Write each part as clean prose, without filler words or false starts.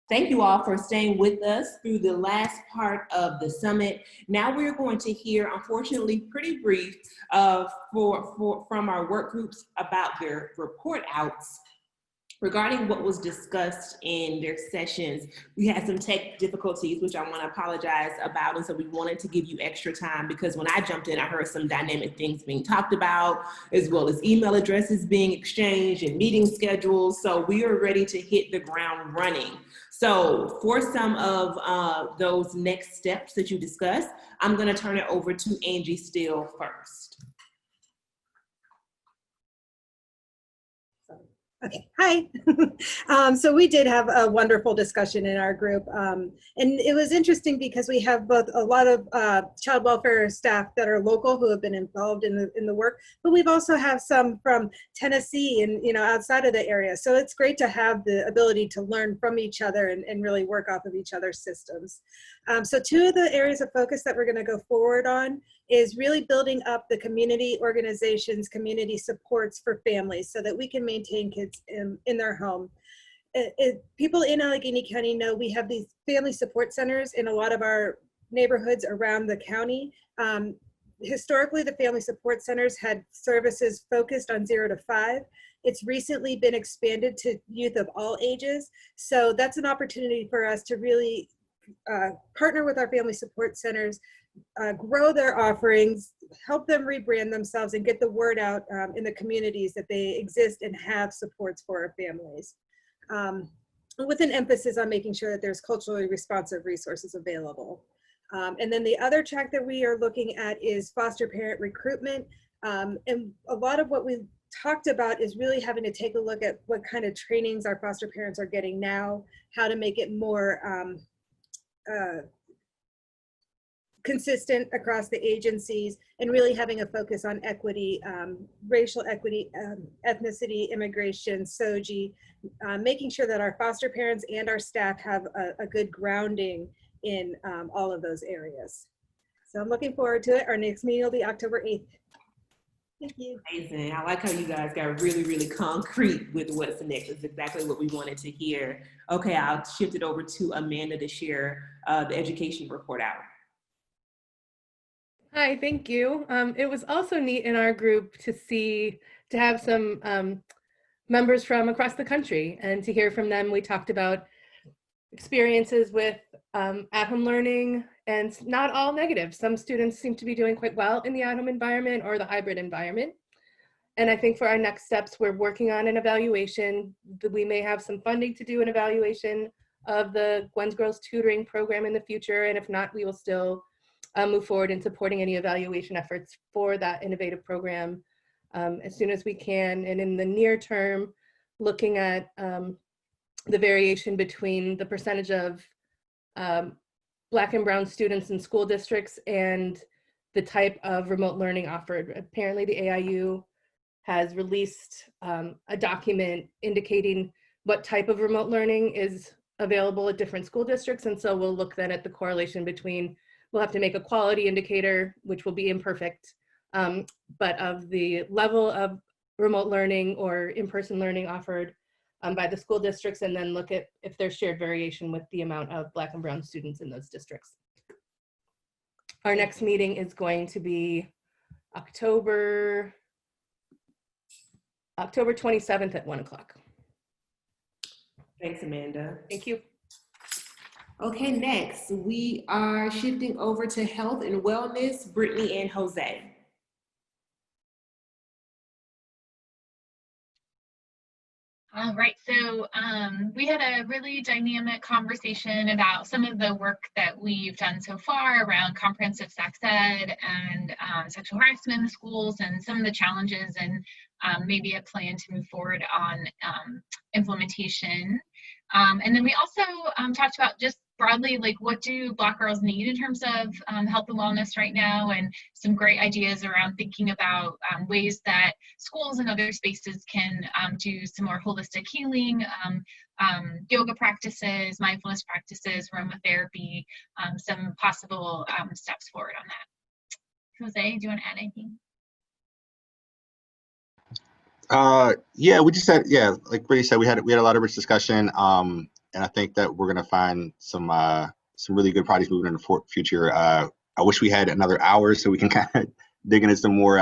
Thank you all for staying with us through the last part of the summit. Now we're going to hear, unfortunately, pretty brief from our work groups about their report outs. Regarding what was discussed in their sessions, we had some tech difficulties, which I want to apologize about, and so we wanted to give you extra time because when I jumped in, I heard some dynamic things being talked about, as well as email addresses being exchanged and meeting schedules, so we are ready to hit the ground running. So for some of those next steps that you discussed, I'm going to turn it over to Angie Steele first. Okay, hi. So we did have a wonderful discussion in our group. And it was interesting because we have both a lot of child welfare staff that are local who have been involved in the work, but we've also have some from Tennessee and outside of the area. So it's great to have the ability to learn from each other and really work off of each other's systems. So two of the areas of focus that we're going to go forward on is really building up the community organizations, community supports for families so that we can maintain kids in their home. People in Allegheny County know we have these family support centers in a lot of our neighborhoods around the county. Historically, the family support centers had services focused on 0 to 5. It's recently been expanded to youth of all ages. So that's an opportunity for us to really partner with our family support centers, grow their offerings, help them rebrand themselves, and get the word out in the communities that they exist and have supports for our families. With an emphasis on making sure that there's culturally responsive resources available. And then the other track that we are looking at is foster parent recruitment. And a lot of what we talked about is really having to take a look at what kind of trainings our foster parents are getting now, how to make it more consistent across the agencies, and really having a focus on equity, racial equity, ethnicity, immigration, SOGI, making sure that our foster parents and our staff have a good grounding in all of those areas. So I'm looking forward to it. Our next meeting will be October 8th. Thank you. Amazing. I like how you guys got really, really concrete with what's next. It's exactly what we wanted to hear. Okay, I'll shift it over to Amanda to share the education report out. Hi, thank you. It was also neat in our group to have some members from across the country and to hear from them. We talked about experiences with at-home learning, and not all negative. Some students seem to be doing quite well in the at-home environment or the hybrid environment. And I think for our next steps, we're working on an evaluation. We may have some funding to do an evaluation of the GwensGirls tutoring program in the future. And if not, we will still move forward in supporting any evaluation efforts for that innovative program as soon as we can. And in the near term, looking at the variation between the percentage of Black and Brown students in school districts and the type of remote learning offered. Apparently the AIU has released a document indicating what type of remote learning is available at different school districts. And so we'll look then at the correlation between, we'll have to make a quality indicator, which will be imperfect, but of the level of remote learning or in-person learning offered by the school districts, and then look at if there's shared variation with the amount of Black and Brown students in those districts. Our next meeting is going to be October 27th at 1 o'clock. Thanks, Amanda. Thank you. Okay, next we are shifting over to health and wellness, Brittany and Jose. All right, so we had a really dynamic conversation about some of the work that we've done so far around comprehensive sex ed and sexual harassment in the schools, and some of the challenges, and maybe a plan to move forward on implementation. And then we also talked about just broadly, like, what do Black girls need in terms of health and wellness right now, and some great ideas around thinking about ways that schools and other spaces can do some more holistic healing, yoga practices, mindfulness practices, aromatherapy, some possible steps forward on that. Jose, do you want to add anything? Yeah, we just had, like Brady said, we had a lot of rich discussion. I think that we're going to find some really good projects moving in the future. I wish we had another hour so we can kind of dig into some more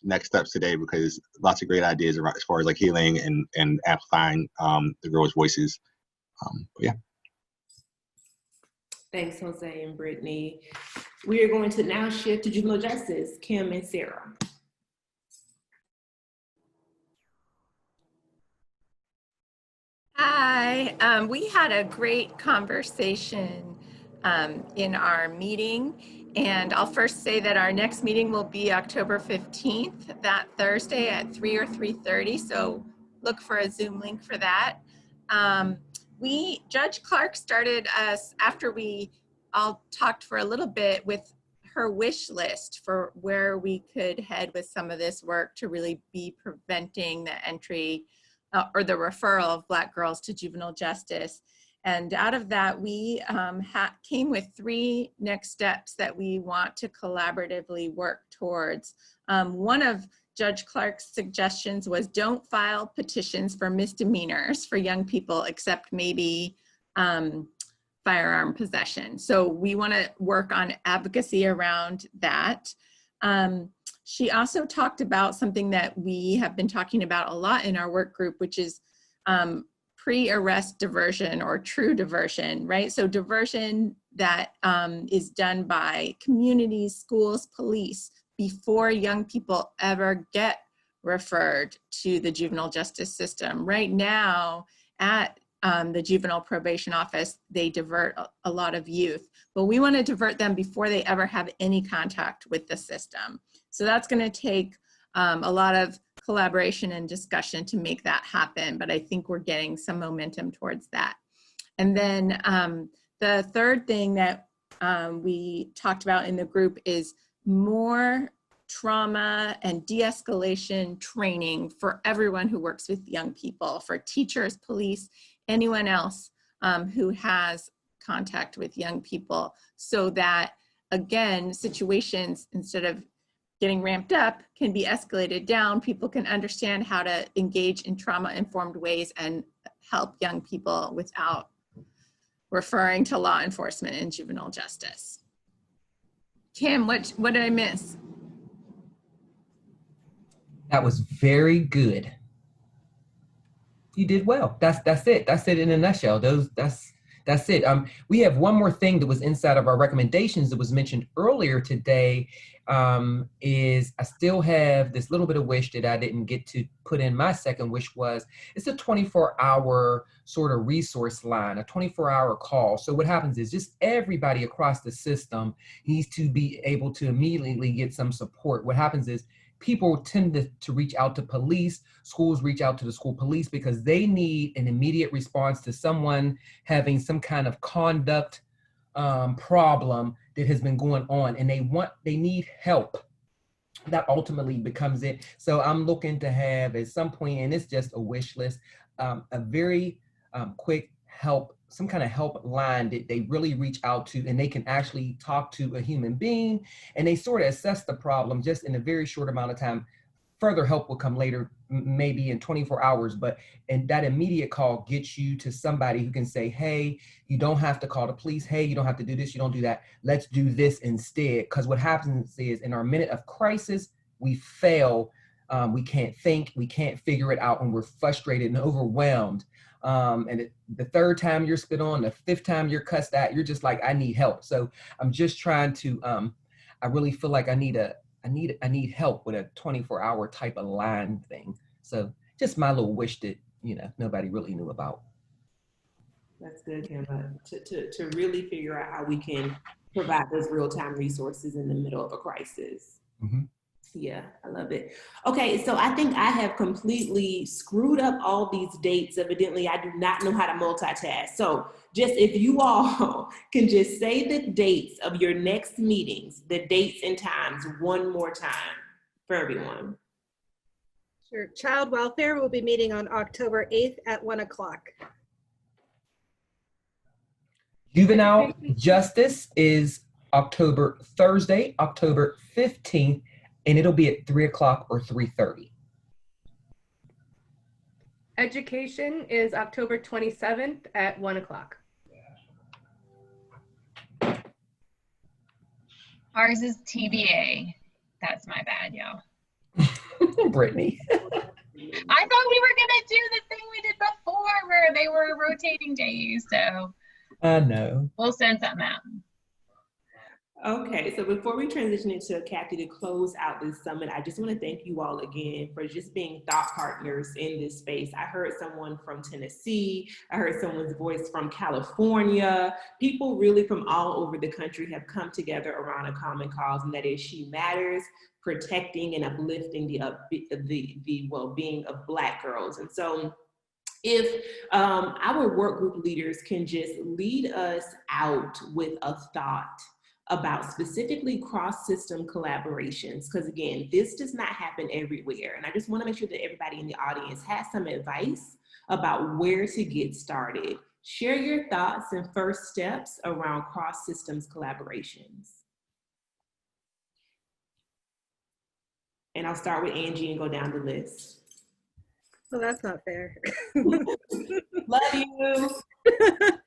next steps today, because lots of great ideas around, as far as like healing and amplifying the girls' voices. But yeah. Thanks, Jose and Brittany. We are going to now shift to juvenile justice, Kim and Sarah. Hi, we had a great conversation in our meeting, and I'll first say that our next meeting will be October 15th, that Thursday at 3 or 3:30, so look for a Zoom link for that. Judge Clark started us, after we all talked for a little bit, with her wish list for where we could head with some of this work to really be preventing the entry or the referral of Black girls to juvenile justice. And out of that, we came with 3 next steps that we want to collaboratively work towards. One of Judge Clark's suggestions was, don't file petitions for misdemeanors for young people, except maybe firearm possession. So we want to work on advocacy around that. She also talked about something that we have been talking about a lot in our work group, which is pre-arrest diversion or true diversion, right? So diversion that is done by communities, schools, police, before young people ever get referred to the juvenile justice system. Right now at the juvenile probation office, they divert a lot of youth, but we want to divert them before they ever have any contact with the system. So that's going to take a lot of collaboration and discussion to make that happen, but I think we're getting some momentum towards that. And then the third thing that we talked about in the group is more trauma and de-escalation training for everyone who works with young people, for teachers, police, anyone else who has contact with young people, so that, again, situations, instead of getting ramped up, can be escalated down. People can understand how to engage in trauma-informed ways and help young people without referring to law enforcement and juvenile justice. Kim, what did I miss? That was very good. You did well. That's it. That's it in a nutshell. That's it. We have one more thing that was inside of our recommendations that was mentioned earlier today. Is I still have this little bit of wish that I didn't get to put in. My second wish was, it's a 24-hour sort of resource line, a 24-hour call. So what happens is, just everybody across the system needs to be able to immediately get some support. What happens is, people tend to reach out to police, schools reach out to the school police, because they need an immediate response to someone having some kind of conduct problem that has been going on, and they need help. That ultimately becomes it. So I'm looking to have at some point, and it's just a wish list, a very quick help, some kind of help line that they really reach out to, and they can actually talk to a human being, and they sort of assess the problem just in a very short amount of time. Further help will come later, maybe in 24 hours, and that immediate call gets you to somebody who can say, hey, you don't have to call the police. Hey, you don't have to do this. You don't do that. Let's do this instead. Because what happens is, in our minute of crisis, we fail. We can't think. We can't figure it out, and we're frustrated and overwhelmed. And the third time you're spit on, the fifth time you're cussed at, you're just like, I need help. So I'm just trying to, I really feel like I need help with a 24-hour type of line thing. So just my little wish that, nobody really knew about. That's good, Kim. To really figure out how we can provide those real-time resources in the middle of a crisis. Mm-hmm. Yeah, I love it. Okay, so I think I have completely screwed up all these dates. Evidently, I do not know how to multitask. So just if you all can just say the dates of your next meetings, the dates and times one more time for everyone. Sure. Child welfare will be meeting on October 8th at 1 o'clock. Juvenile justice is Thursday, October 15th, and it'll be at 3 o'clock or 3:30. Education is October 27th at 1 o'clock. Ours is TBA. That's my bad, y'all. Brittany. I thought we were gonna do the thing we did before where they were rotating days, so I know. we'll send something out. Okay, so before we transition into Kathy to close out this summit, I just want to thank you all again for just being thought partners in this space. I heard someone from Tennessee, I heard someone's voice from California. People really from all over the country have come together around a common cause, and that is She Matters, protecting and uplifting the well-being of Black girls. And so if our work group leaders can just lead us out with a thought about specifically cross-system collaborations, because again, this does not happen everywhere. And I just want to make sure that everybody in the audience has some advice about where to get started. Share your thoughts and first steps around cross-systems collaborations. And I'll start with Angie and go down the list. Well, that's not fair. Love you.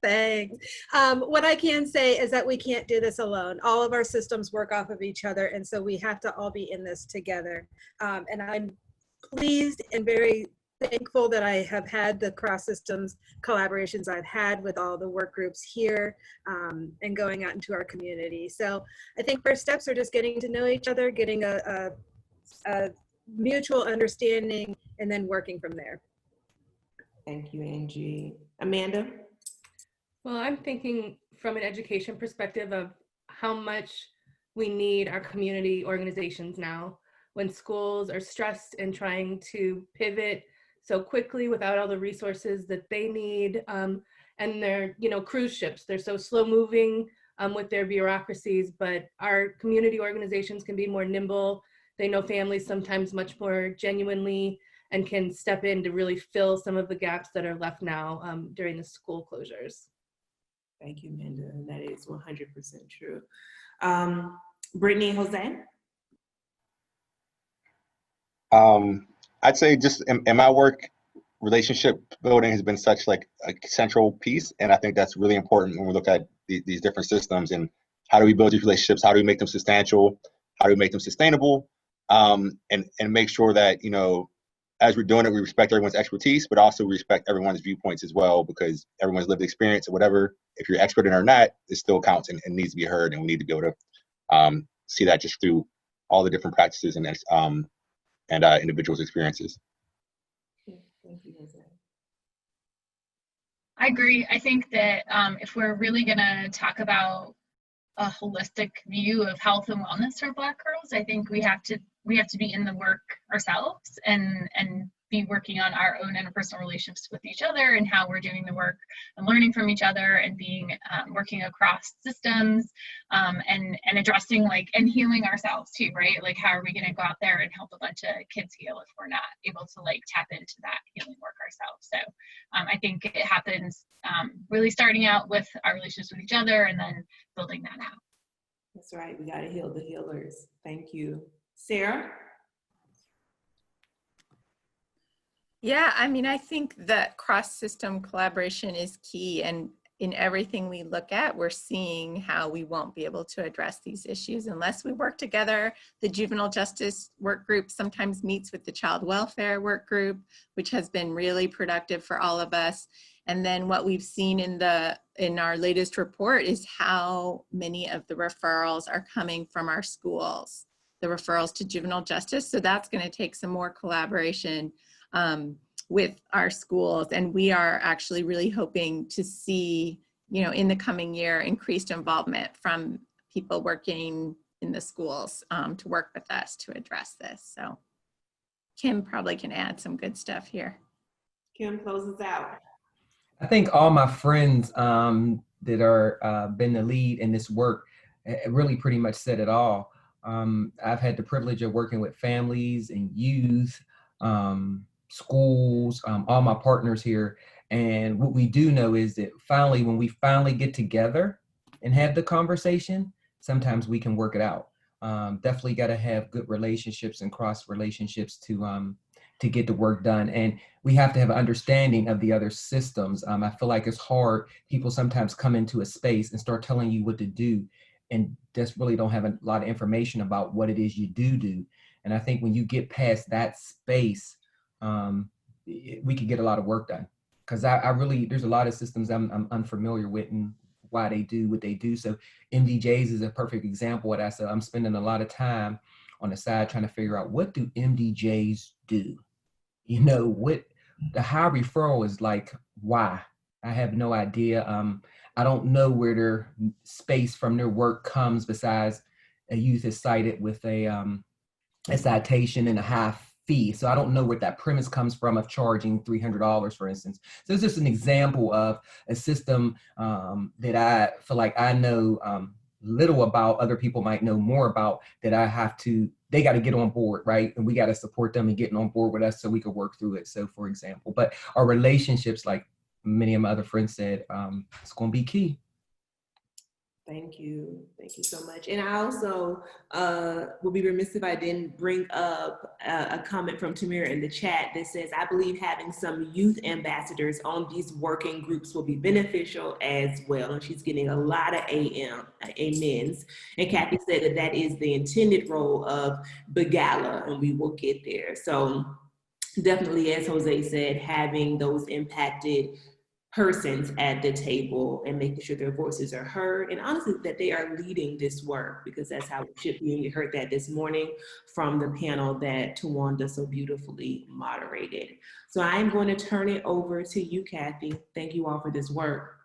Thanks. What I can say is that we can't do this alone. All of our systems work off of each other, and so we have to all be in this together. And I'm pleased and very thankful that I have had the cross-systems collaborations I've had with all the work groups here and going out into our community. So I think first steps are just getting to know each other, getting a mutual understanding, and then working from there. Thank you, Angie. Amanda? Well, I'm thinking from an education perspective of how much we need our community organizations now when schools are stressed and trying to pivot so quickly without all the resources that they need. And they're, cruise ships, they're so slow moving with their bureaucracies, but our community organizations can be more nimble. They know families sometimes much more genuinely and can step in to really fill some of the gaps that are left now during the school closures. Thank you, Amanda. And that is 100% true. Brittany and Jose? I'd say just in my work, relationship building has been such like a central piece. And I think that's really important when we look at these different systems and how do we build these relationships? How do we make them substantial? How do we make them sustainable? And make sure that, as we're doing it, we respect everyone's expertise, but also respect everyone's viewpoints as well, because everyone's lived experience or whatever, if you're expert in it or not, it still counts and needs to be heard. And we need to be able to see that just through all the different practices and individuals' experiences. Thank you, Jose. I agree. I think that if we're really going to talk about a holistic view of health and wellness for Black girls, I think we have to be in the work ourselves and be working on our own interpersonal relationships with each other and how we're doing the work and learning from each other and being working across systems and addressing and healing ourselves too, right? Like, how are we going to go out there and help a bunch of kids heal if we're not able to tap into that healing work ourselves? So I think it happens really starting out with our relationships with each other and then building that out. That's right. We got to heal the healers. Thank you. Sarah? Yeah, I think that cross-system collaboration is key, and in everything we look at, we're seeing how we won't be able to address these issues unless we work together. The juvenile justice work group sometimes meets with the child welfare work group, which has been really productive for all of us. And then what we've seen in our latest report is how many of the referrals are coming from our schools, the referrals to juvenile justice. So that's going to take some more collaboration with our schools. And we are actually really hoping to see, in the coming year, increased involvement from people working in the schools to work with us to address this. So Kim probably can add some good stuff here. Kim, close us out. I think all my friends that are been the lead in this work really pretty much said it all. I've had the privilege of working with families and youth, schools, all my partners here. And what we do know is that when we finally get together and have the conversation, sometimes we can work it out. Definitely got to have good relationships and cross relationships to to get the work done. And we have to have an understanding of the other systems. I feel like it's hard. People sometimes come into a space and start telling you what to do and just really don't have a lot of information about what it is you do. And I think when you get past that space, we could get a lot of work done. Because I really, there's a lot of systems I'm unfamiliar with and why they do what they do. So MDJs is a perfect example of that. So I'm spending a lot of time on the side trying to figure out, what do MDJs do? You know, what the high referral is like, why? I have no idea. I don't know where their space from their work comes besides a youth is cited with a citation and a high fee. So I don't know where that premise comes from of charging $300, for instance. So it's just an example of a system that I feel like I know little about, other people might know more about, that they got to get on board, right? And we got to support them in getting on board with us so we could work through it. So for example, but our relationships, like many of my other friends said, it's going to be key. Thank you so much. And I also would be remiss if I didn't bring up a comment from Tamira in the chat that says, I believe having some youth ambassadors on these working groups will be beneficial as well. And she's getting a lot of amens. And Kathy said that that is the intended role of BGEA, and we will get there. So definitely, as Jose said, having those impacted persons at the table and making sure their voices are heard, and honestly that they are leading this work, because that's how it should be. And you heard that this morning from the panel that Tawanda so beautifully moderated. So I'm going to turn it over to you, Kathy. Thank you all for this work.